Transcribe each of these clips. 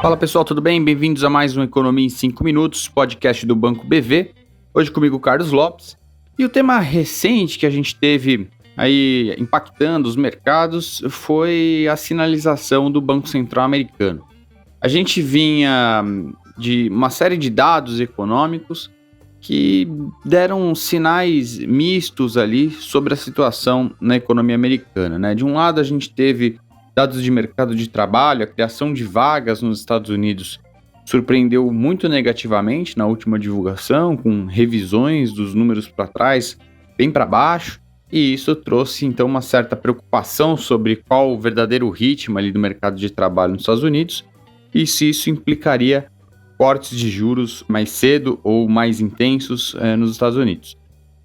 Fala pessoal, tudo bem? Bem-vindos a mais um Economia em 5 Minutos, podcast do Banco BV. Hoje comigo Carlos Lopes. E o tema recente que a gente teve aí impactando os mercados foi a sinalização do Banco Central americano. A gente vinha de uma série de dados econômicos que deram sinais mistos ali sobre a situação na economia americana, né? De um lado a gente teve dados de mercado de trabalho, a criação de vagas nos Estados Unidos surpreendeu muito negativamente na última divulgação, com revisões dos números para trás, bem para baixo, e isso trouxe então uma certa preocupação sobre qual o verdadeiro ritmo ali do mercado de trabalho nos Estados Unidos e se isso implicaria cortes de juros mais cedo ou mais intensos nos Estados Unidos.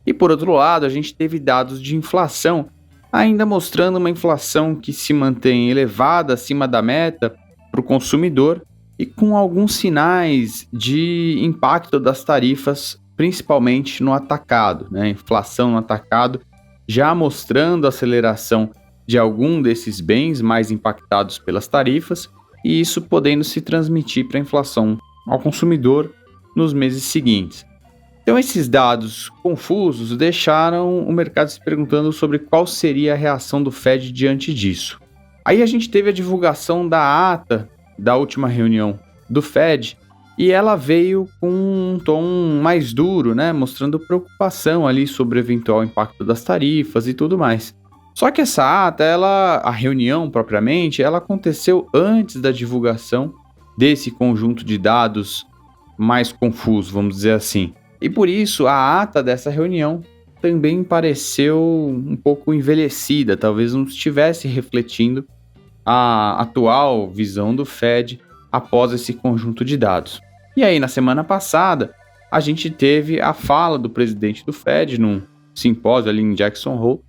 E por outro lado, a gente teve dados de inflação, ainda mostrando uma inflação que se mantém elevada acima da meta para o consumidor e com alguns sinais de impacto das tarifas, principalmente no atacado, né? Inflação no atacado já mostrando a aceleração de algum desses bens mais impactados pelas tarifas e isso podendo se transmitir para a inflação ao consumidor nos meses seguintes. Então, esses dados confusos deixaram o mercado se perguntando sobre qual seria a reação do Fed diante disso. Aí a gente teve a divulgação da ata da última reunião do Fed e ela veio com um tom mais duro, né, mostrando preocupação ali sobre o eventual impacto das tarifas e tudo mais. Só que essa ata, a reunião propriamente, ela aconteceu antes da divulgação desse conjunto de dados mais confuso, vamos dizer assim. E por isso, a ata dessa reunião também pareceu um pouco envelhecida, talvez não estivesse refletindo a atual visão do Fed após esse conjunto de dados. E aí, na semana passada, a gente teve a fala do presidente do Fed num simpósio ali em Jackson Hole,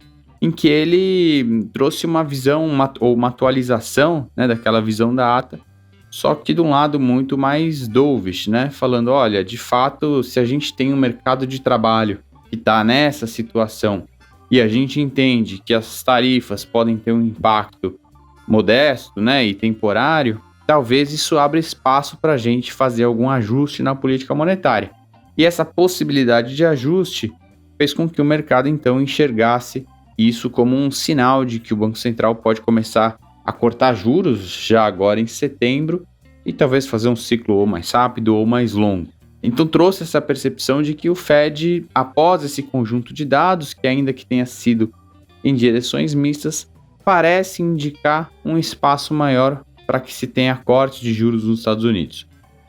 em que ele trouxe uma visão ou uma atualização, né, daquela visão da ata, só que de um lado muito mais dovish, né? Falando, olha, de fato, se a gente tem um mercado de trabalho que está nessa situação e a gente entende que as tarifas podem ter um impacto modesto, né, e temporário, talvez isso abra espaço para a gente fazer algum ajuste na política monetária. E essa possibilidade de ajuste fez com que o mercado, então, enxergasse isso como um sinal de que o Banco Central pode começar a cortar juros já agora em setembro e talvez fazer um ciclo ou mais rápido ou mais longo. Então trouxe essa percepção de que o Fed, após esse conjunto de dados, que ainda que tenha sido em direções mistas, parece indicar um espaço maior para que se tenha corte de juros nos Estados Unidos.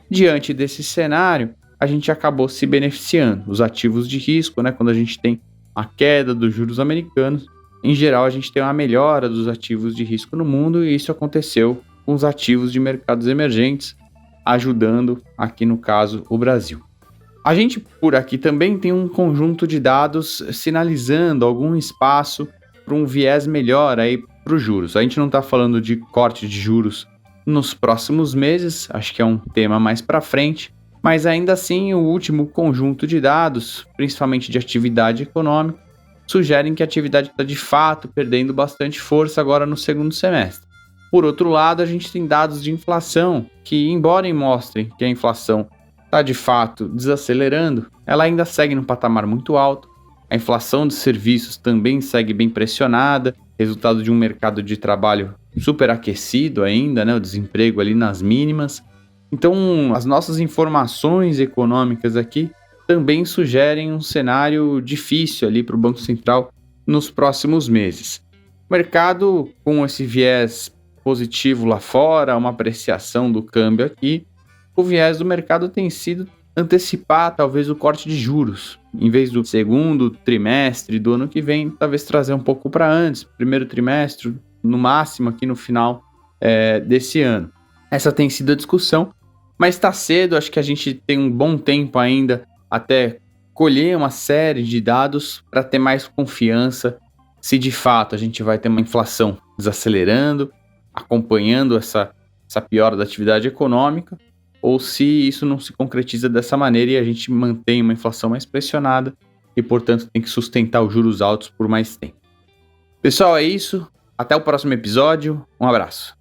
Diante desse cenário, a gente acabou se beneficiando. Os ativos de risco, né, quando a gente tem a queda dos juros americanos, em geral, a gente tem uma melhora dos ativos de risco no mundo e isso aconteceu com os ativos de mercados emergentes, ajudando aqui no caso o Brasil. A gente por aqui também tem um conjunto de dados sinalizando algum espaço para um viés melhor aí para os juros. A gente não está falando de corte de juros nos próximos meses, acho que é um tema mais para frente, mas ainda assim o último conjunto de dados, principalmente de atividade econômica, sugerem que a atividade está de fato perdendo bastante força agora no segundo semestre. Por outro lado, a gente tem dados de inflação que, embora mostrem que a inflação está de fato desacelerando, ela ainda segue num patamar muito alto. A inflação de serviços também segue bem pressionada, resultado de um mercado de trabalho superaquecido ainda, né? O desemprego ali nas mínimas. Então, as nossas informações econômicas aqui também sugerem um cenário difícil ali para o Banco Central nos próximos meses. O mercado, com esse viés positivo lá fora, uma apreciação do câmbio aqui, o viés do mercado tem sido antecipar talvez o corte de juros. Em vez do segundo trimestre do ano que vem, talvez trazer um pouco para antes, primeiro trimestre, no máximo aqui no final desse ano. Essa tem sido a discussão, mas está cedo, acho que a gente tem um bom tempo ainda até colher uma série de dados para ter mais confiança se de fato a gente vai ter uma inflação desacelerando, acompanhando essa piora da atividade econômica, ou se isso não se concretiza dessa maneira e a gente mantém uma inflação mais pressionada e, portanto, tem que sustentar os juros altos por mais tempo. Pessoal, é isso. Até o próximo episódio. Um abraço.